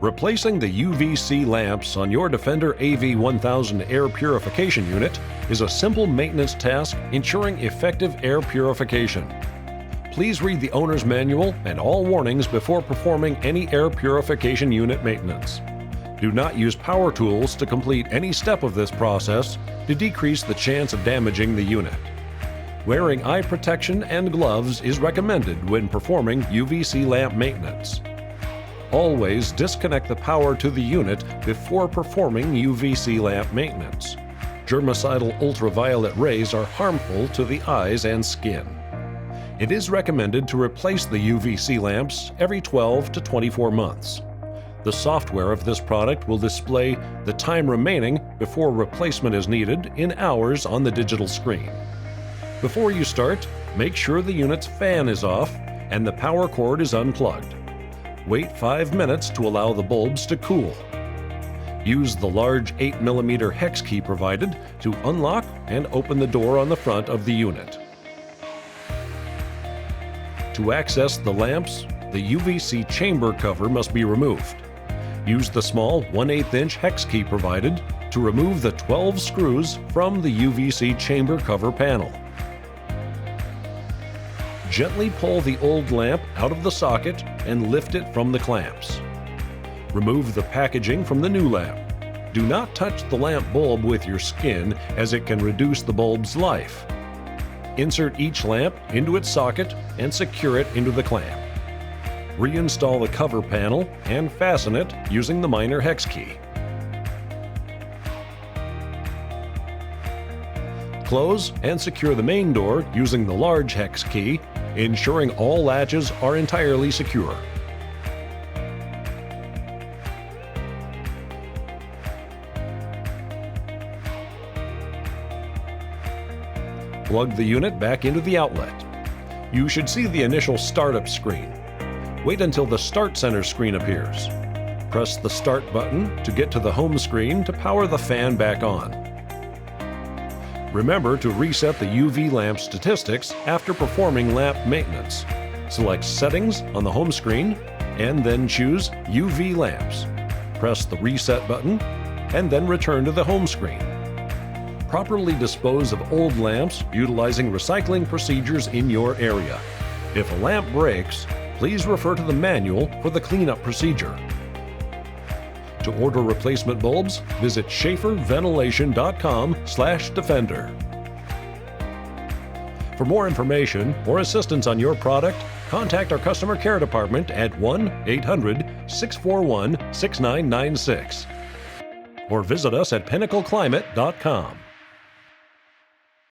Replacing the UVC lamps on your Defender AV1000 air purification unit is a simple maintenance task ensuring effective air purification. Please read the owner's manual and all warnings before performing any air purification unit maintenance. Do not use power tools to complete any step of this process to decrease the chance of damaging the unit. Wearing eye protection and gloves is recommended when performing UVC lamp maintenance. Always disconnect the power to the unit before performing UVC lamp maintenance. Germicidal ultraviolet rays are harmful to the eyes and skin. It is recommended to replace the UVC lamps every 12 to 24 months. The software of this product will display the time remaining before replacement is needed in hours on the digital screen. Before you start, make sure the unit's fan is off and the power cord is unplugged. Wait 5 minutes to allow the bulbs to cool. Use the large 8mm hex key provided to unlock and open the door on the front of the unit. To access the lamps, the UVC chamber cover must be removed. Use the small 1/8" hex key provided to remove the 12 screws from the UVC chamber cover panel. Gently pull the old lamp out of the socket and lift it from the clamps. Remove the packaging from the new lamp. Do not touch the lamp bulb with your skin as it can reduce the bulb's life. Insert each lamp into its socket and secure it into the clamp. Reinstall the cover panel and fasten it using the minor hex key. Close and secure the main door using the large hex key, ensuring all latches are entirely secure. Plug the unit back into the outlet. You should see the initial startup screen. Wait until the Start Center screen appears. Press the Start button to get to the home screen to power the fan back on. Remember to reset the UV lamp statistics after performing lamp maintenance. Select Settings on the home screen and then choose UV lamps. Press the Reset button and then return to the home screen. Properly dispose of old lamps utilizing recycling procedures in your area. If a lamp breaks, please refer to the manual for the cleanup procedure. To order replacement bulbs, visit schaeferventilation.com/defender. For more information or assistance on your product, contact our customer care department at 1-800-641-6996 or visit us at pinnacleclimate.com.